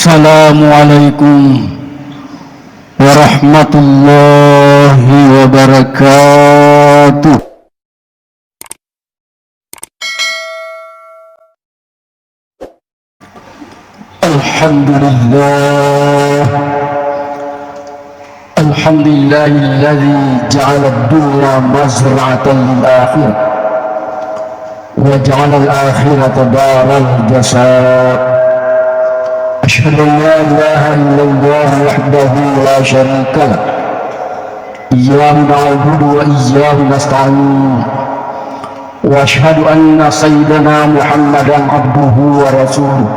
Assalamualaikum warahmatullahi wabarakatuh. Alhamdulillahilladzi ja'ala ad-dunya mazra'atan lil akhirah wa ja'ala al-akhirata daral jazaa. أشهد أن لا إله إلا الله وحده لا شريك له إياه نعبد وإياه نستعين وأشهد أن سيدنا محمدا عبده ورسوله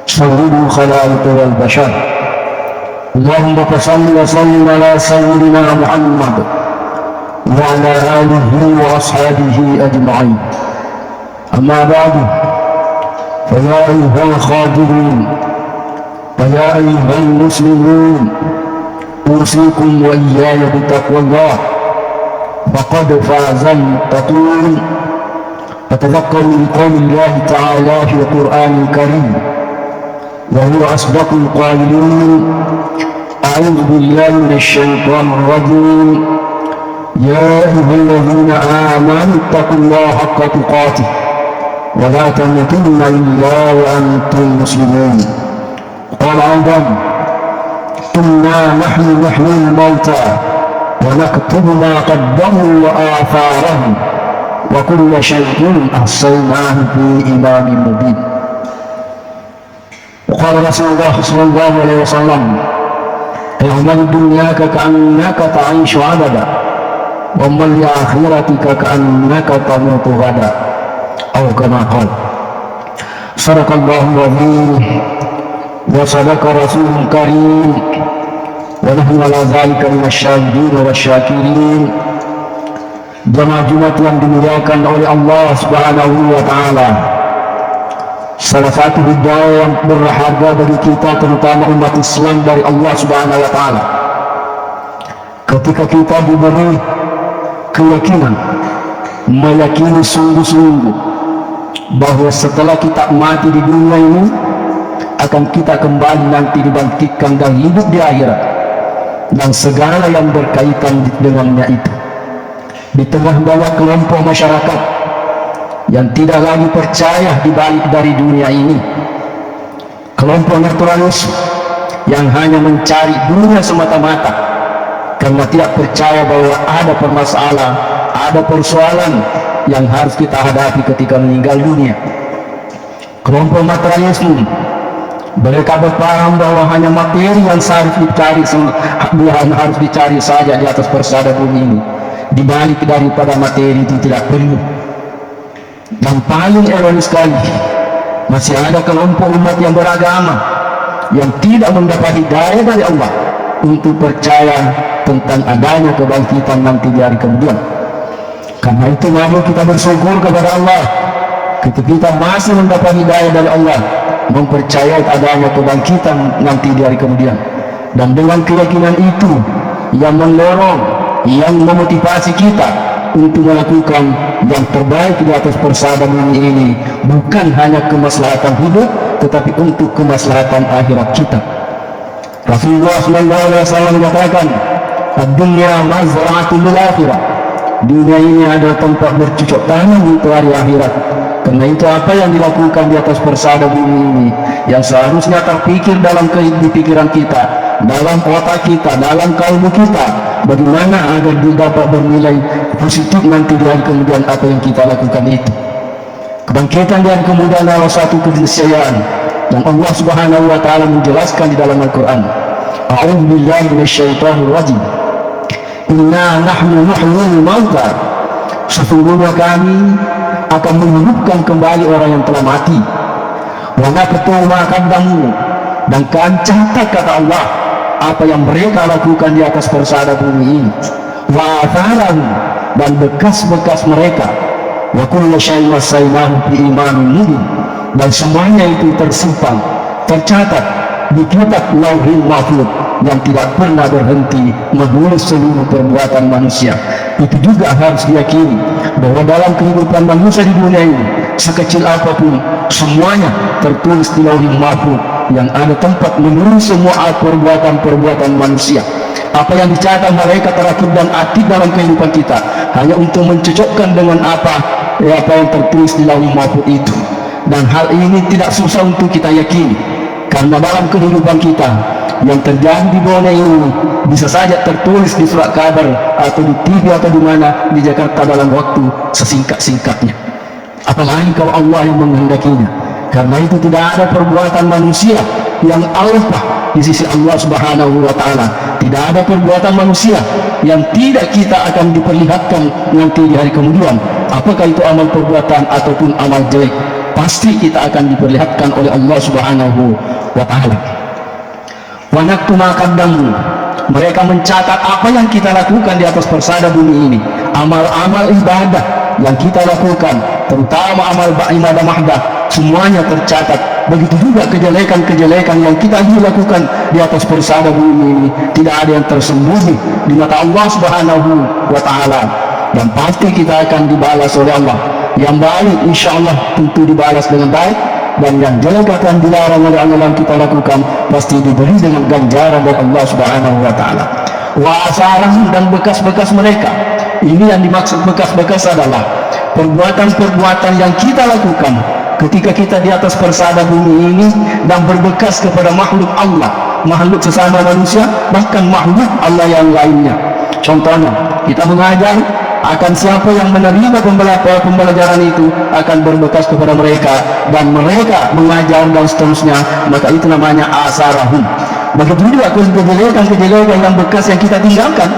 سيد الخلائق والبشر اللهم صل وسلم على سيدنا محمد وعلى آله وأصحابه أجمعين. أما بعد، فيا أيها الخادمين ويا أيها المسلمون، أوصيكم وإياي بتقوى الله فقد فاز المتقون. فتذكروا بقول الله تعالى في القرآن الكريم وهو أصدق القائلين: أعوذ بالله من الشيطان الرجيم، يا أيها الذين آمنوا اتقوا الله حق تقاته ولا تموتن إلا وأنتم مسلمون. قال أيضا: إنا نحن نحيي الموتى ونكتب ما قدموا وآثارهم وكل شيء أحصيناه في إمام مبين. وقال رسول الله صلى الله عليه وسلم: اعمل دنياك كأنك تعيش أبدا وامل لآخرتك كأنك تموت غدا أو كما قال. صدق الله العظيم وصدق رسول الكريم ونحن على ذلك من الشاهدين والشاكرين. Jemaah Jumat yang dimuliakan oleh Allah Subhanahu wa Ta'ala, salah satu hidayah yang berharga bagi kita, terutama umat Islam, dari Allah Subhanahu wa Ta'ala, ketika kita diberi keyakinan, meyakini sungguh-sungguh bahwa setelah kita mati di dunia ini akan kita kembali nanti dibangkitkan dan hidup di akhirat, dan segala yang berkaitan dengannya itu. Di tengah banyak kelompok masyarakat yang tidak lagi percaya di balik dari dunia ini, kelompok naturalis yang hanya mencari dunia semata-mata karena tidak percaya bahwa ada permasalahan, ada persoalan yang harus kita hadapi ketika meninggal dunia. Kelompok materialisme, mereka berpaham bahwa hanya materi yang harus dicari saja di atas persada bumi ini. Di balik daripada materi itu tidak perlu. Dan paling ironis sekali, masih ada kelompok umat yang beragama yang tidak mendapat hidayah dari Allah untuk percaya tentang adanya kebangkitan nanti di hari kemudian. Karena itu mari kita bersyukur kepada Allah ketika kita masih mendapat hidayah dari Allah, mempercayai adanya kebangkitan nanti di hari kemudian. Dan dengan keyakinan itu yang mendorong, yang memotivasi kita untuk melakukan yang terbaik di atas persada bumi ini, bukan hanya kemaslahatan hidup tetapi untuk kemaslahatan akhirat kita. Rasulullah SAW mengatakan, "Ad-dunya mazra'atun lil akhirah." Dunia ini adalah tempat bercocok tanam untuk hari akhirat. Karena itu apa yang dilakukan di atas persada bumi ini yang seharusnya terpikir dalam pikiran kita, dalam otak kita, dalam kalbu kita, bagaimana agar dapat bernilai positif nanti di hari kemudian apa yang kita lakukan itu. Kebangkitan di hari kemudian adalah satu keniscayaan yang Allah Subhanahu wa Ta'ala menjelaskan di dalam Al-Quran. A'udzu billahi minasyaitonir rajim. Inna nahnu nuhyil mauta. Sesungguhnya kami akan menghidupkan kembali orang yang telah mati. Wa naktubu ma qaddamu, dan kami catat, kata Allah, apa yang mereka lakukan di atas persada bumi ini. Wa atharahum, dan bekas-bekas mereka. Wa kullu syai'in wasainahu fi imamin mubin, dan semuanya itu tersimpan, tercatat di kitab Lauhul Mahfuz yang tidak pernah berhenti menulis seluruh perbuatan manusia. Itu juga harus diyakini bahwa dalam kehidupan manusia di dunia ini, sekecil apapun, semuanya tertulis di Lauhul Mahfuz yang ada tempat menurut semua perbuatan-perbuatan manusia. Apa yang dicatat mereka terakib dan aktif dalam kehidupan kita hanya untuk mencocokkan dengan apa yang tertulis di lauh mahfuz itu. Dan hal ini tidak susah untuk kita yakini, karena dalam kehidupan kita yang terjadi di dunia ini bisa saja tertulis di surat kabar atau di TV atau di mana di Jakarta dalam waktu sesingkat-singkatnya. Apalagi kalau Allah yang menghendakinya. Karena itu tidak ada perbuatan manusia yang alpa di sisi Allah Subhanahu wa Ta'ala. Tidak ada perbuatan manusia yang tidak kita akan diperlihatkan nanti di hari kemudian. Apakah itu amal perbuatan ataupun amal jelek, pasti kita akan diperlihatkan oleh Allah Subhanahu wa Ta'ala. Wa naktu ma qaddamu, mereka mencatat apa yang kita lakukan di atas persada bumi ini, amal-amal ibadah yang kita lakukan, terutama amal ibadah mahdah, semuanya tercatat. Begitu juga kejelekan-kejelekan yang kita lakukan di atas persada bumi ini, tidak ada yang tersembunyi di mata Allah Subhanahu wa Ta'ala. Dan pasti kita akan dibalas oleh Allah. Yang baik insya Allah tentu dibalas dengan baik, dan yang jelek akan dilarang oleh Allah yang kita lakukan pasti diberi dengan ganjaran dari Allah Subhanahu wa Ta'ala. Wa asarahum, dan bekas-bekas mereka. Ini yang dimaksud bekas-bekas adalah perbuatan-perbuatan yang kita lakukan ketika kita di atas persada bumi ini dan berbekas kepada makhluk Allah, makhluk sesama manusia, bahkan makhluk Allah yang lainnya. Contohnya, kita mengajar akan siapa yang menerima pembelajaran itu akan berbekas kepada mereka, dan mereka mengajar dan seterusnya, maka itu namanya asarahum. Begitu juga kejelekan-kejelekan yang bekas yang kita tinggalkan.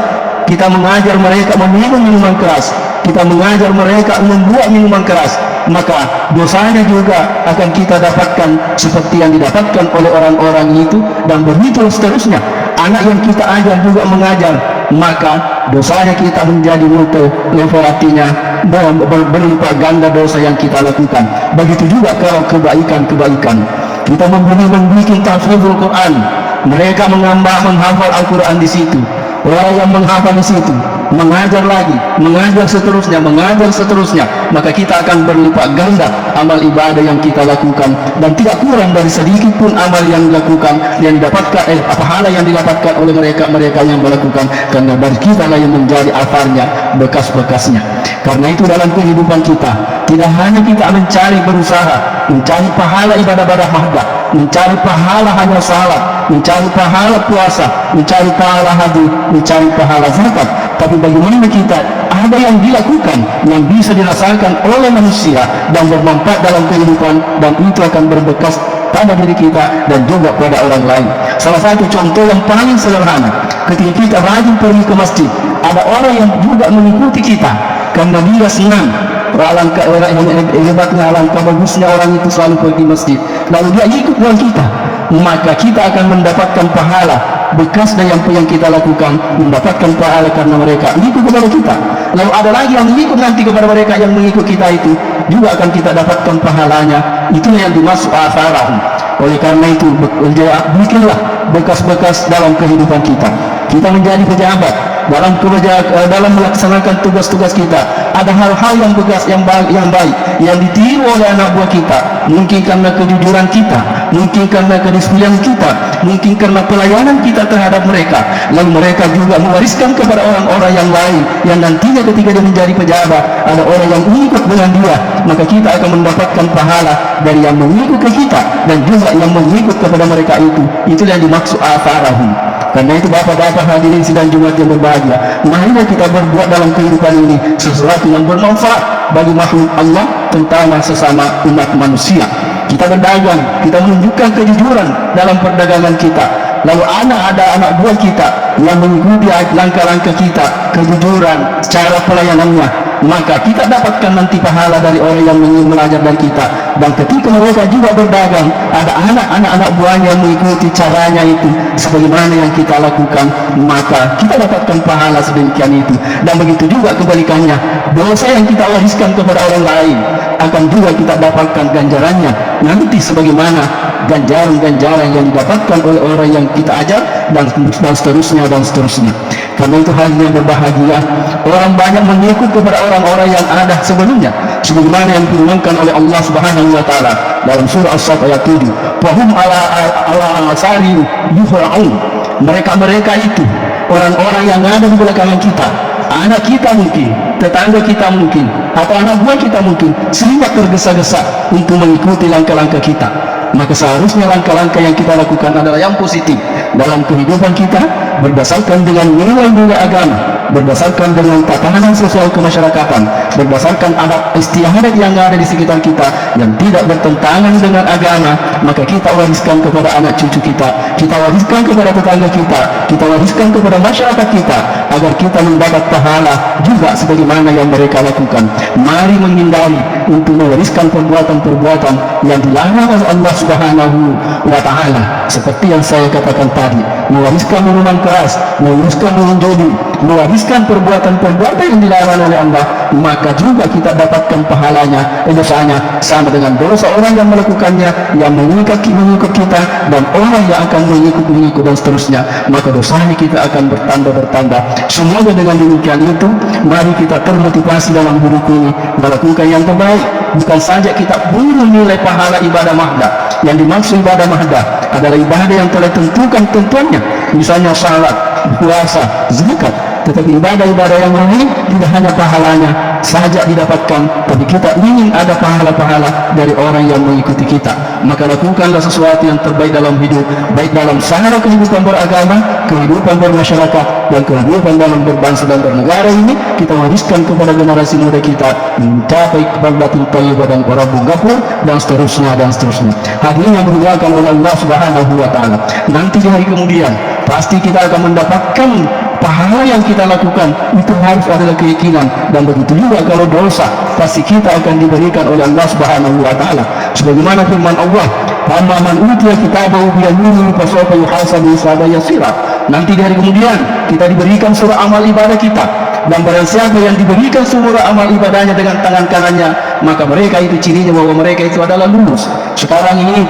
Kita mengajar mereka meminum minuman keras, kita mengajar mereka membuat minuman keras, maka dosanya juga akan kita dapatkan seperti yang didapatkan oleh orang-orang itu, dan begitu seterusnya. Anak yang kita ajar juga mengajar, maka dosanya kita menjadi level artinya berlipat ganda dosa yang kita lakukan. Begitu juga kalau kebaikan-kebaikan. Kita membuat tahfidzul Quran, mereka menghafal Al-Quran di situ. Orang yang menghafal di situ, mengajar lagi, mengajar seterusnya, maka kita akan berlipat ganda amal ibadah yang kita lakukan, dan tidak kurang dari sedikit pun amal yang dilakukan yang didapatkan pahala yang didapatkan oleh mereka yang melakukan, karena dari kita lah yang menjadi akarnya, bekas-bekasnya. Karena itu dalam kehidupan kita tidak hanya kita berusaha mencari pahala ibadah-ibadah mahdah, mencari pahala hanya salat, mencari pahala puasa, mencari pahala haji, mencari pahala zakat, tapi bagaimana kita ada yang dilakukan yang bisa dirasakan oleh manusia dan bermanfaat dalam kehidupan, dan itu akan berbekas pada diri kita dan juga pada orang lain. Salah satu contoh yang paling sederhana, ketika kita rajin pergi ke masjid, ada orang yang juga mengikuti kita karena dia senang. Alangkah hebatnya, alangkah bagusnya orang itu selalu pergi masjid, lalu dia ikut dengan kita, maka kita akan mendapatkan pahala bekas dari apa yang kita lakukan, mendapatkan pahala karena mereka ikut kepada kita. Lalu ada lagi yang ikut nanti kepada mereka yang mengikut kita itu, juga akan kita dapatkan pahalanya. Itu yang dimaksud asarahum. Oleh karena itu, bikinlah bekas-bekas dalam kehidupan kita. Kita menjadi pejabat, dalam melaksanakan tugas-tugas kita, ada hal-hal yang bekas, yang baik yang ditiru oleh anak buah kita, mungkin karena kejujuran kita, mungkin karena kedisiplinan kita, mungkin karena pelayanan kita terhadap mereka, lalu mereka juga mewariskan kepada orang-orang yang lain, yang nantinya ketika dia menjadi pejabat ada orang yang ikut dengan dia, maka kita akan mendapatkan pahala dari yang mengikut ke kita dan juga yang mengikut kepada mereka itu. Itulah yang dimaksud asarahum. Karena itu bapak-bapak hadirin sidang Jumat yang berbahagia, marilah kita berbuat dalam kehidupan ini sesuatu yang bermanfaat bagi makhluk Allah, terutama sesama umat manusia. Kita berdagang, kita menunjukkan kejujuran dalam perdagangan kita, lalu ada anak buah kita yang mengikuti langkah-langkah kita, kejujuran cara pelayanannya, maka kita dapatkan nanti pahala dari orang yang belajar dari kita. Dan ketika mereka juga berdagang, ada anak-anak buahnya yang mengikuti caranya itu sebagaimana yang kita lakukan, maka kita dapatkan pahala sedemikian itu. Dan begitu juga kebalikannya, dosa yang kita wariskan kepada orang lain akan juga kita dapatkan ganjarannya nanti sebagaimana ganjaran-ganjaran yang didapatkan oleh orang yang kita ajar, dan seterusnya. Karena itu halnya berbahagia orang banyak mengikut kepada orang-orang yang ada sebelumnya, sebagaimana yang difirmankan oleh Allah Subhanahu wa taala dalam surah As-Saff ayat 7, "Wahum ala asari yuhra'un." Mereka itu orang-orang yang ada di belakangan kita, anak kita mungkin, tetangga kita mungkin, atau anak buah kita mungkin, sering tergesa-gesa untuk mengikuti langkah-langkah kita. Maka seharusnya langkah-langkah yang kita lakukan adalah yang positif dalam kehidupan kita, berdasarkan dengan nilai-nilai agama, berdasarkan dengan tatanan sosial kemasyarakatan, berdasarkan adat istiadat yang ada di sekitar kita yang tidak bertentangan dengan agama. Maka kita wariskan kepada anak cucu kita wariskan kepada tetangga kita wariskan kepada masyarakat kita, agar kita mendapat pahala juga sebagaimana yang mereka lakukan. Mari menghindari untuk mewariskan perbuatan-perbuatan yang dilarang oleh Allah Subhanahu wa taala, seperti yang saya katakan tadi, mewariskan minuman keras, mewariskan menjudi, mewariskan perbuatan-perbuatan yang dilarang oleh Allah. Maka juga kita dapatkan pahalanya, dosanya sama dengan dosa orang yang melakukannya, yang mengikut kita, dan orang yang akan mengikut dan seterusnya. Maka dosanya kita akan bertambah. Semoga dengan demikian itu, mari kita termotivasi dalam hidup ini melakukan yang terbaik. Bukan saja kita buru nilai pahala ibadah mahdah. Yang dimaksud ibadah mahdah adalah ibadah yang telah tentukan tentuannya, misalnya salat, puasa, zakat. Tetapi ibadah-ibadah yang lain tidak hanya pahalanya saja didapatkan, tapi kita ingin ada pahala-pahala dari orang yang mengikuti kita. Maka lakukanlah sesuatu yang terbaik dalam hidup, baik dalam sarana kehidupan beragama, kehidupan bermasyarakat, dan kehidupan dalam berbangsa dan bernegara ini. Kita wariskan kepada generasi muda kita mencapai keberkatan thayyibah dan Rabbul Ghafur, dan seterusnya. Hadirin yang dimuliakan oleh Allah Subhanahu wa taala, nanti di hari kemudian pasti kita akan mendapatkan pahala yang kita lakukan. Itu harus adalah keyakinan. Dan begitu juga kalau dosa, pasti kita akan diberikan oleh Allah Subhanahu wa taala, sebagaimana firman Allah, "Amma man utiya kitabahu biyaminihi fasawfa yuhasabu hisaban yasira." Nanti di hari kemudian kita diberikan surah amal ibadah kita, dan barang siapa yang diberikan surah amal ibadahnya dengan tangan kanannya, maka mereka itu cirinya bahwa mereka itu adalah lulus. Sekarang ini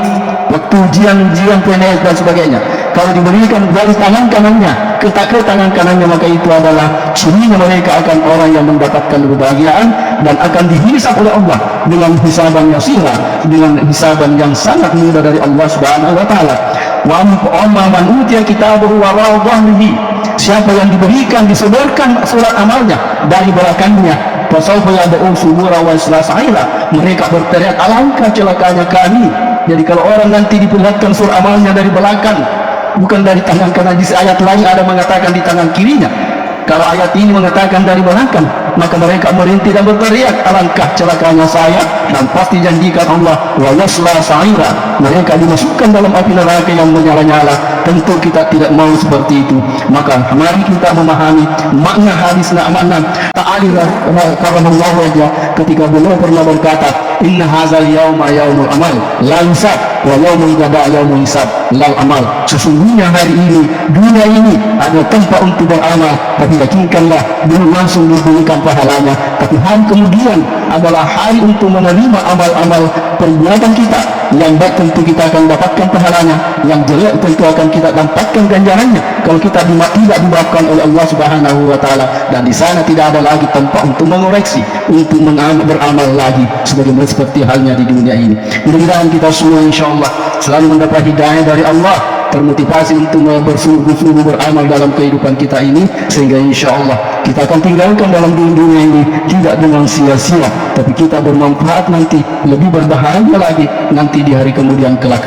waktu ujian PNS dan sebagainya, kalau diberikan dari tangan kanannya ke tangan kanannya, maka itu adalah cirinya mereka akan orang yang mendapatkan kebahagiaan dan akan dihisab oleh Allah dengan hisaban yasira, dengan hisaban yang sangat mudah dari Allah Subhanahu wa taala. Wa amma man utiya kitabahu wara'a dhahrihi, siapa yang diberikan disodorkan surat amalnya dari belakangnya, fasawfa yad'u subura wa yasla sa'ira, mereka berteriak alangkah celakanya kami. Jadi kalau orang nanti diperlihatkan surat amalnya dari belakang, bukan dari tangan kanan. Di ayat lain ada mengatakan di tangan kirinya. Kalau ayat ini mengatakan dari belakang, maka mereka merintih dan berteriak, alangkah celakanya saya, dan pasti janjikan Allah, wa yasla sa'ira, mereka dimasukkan dalam api neraka yang menyala-nyala. Tentu kita tidak mau seperti itu. Maka mari kita memahami makna hadis makna ta'ali karamullah wajah ketika beliau pernah berkata, "Inna hazal yauma yaumul amal la hisab, wa yaumul gada yaumul hisab la amal." Sesungguhnya hari ini, dunia ini ada tempat untuk beramal, tapi yakinkanlah belum langsung diberikan pahalanya. Tapi hari kemudian adalah hari untuk menerima amal-amal perbuatan kita. Yang baik tentu kita akan dapatkan pahalanya, yang jelek tentu akan kita dapatkan ganjarannya kalau kita tidak dimaafkan oleh Allah Subhanahu wa taala. Dan di sana tidak ada lagi tempat untuk mengoreksi, untuk beramal lagi sebagaimana seperti halnya di dunia ini. Mudah-mudahan kita semua insyaallah selalu mendapat hidayah dari Allah, termotivasi untuk bersungguh-sungguh beramal dalam kehidupan kita ini, sehingga insyaallah kita akan tinggalkan dalam dunia ini tidak dengan sia-sia, tapi kita bermanfaat nanti, lebih berbahagia lagi nanti di hari kemudian kelak.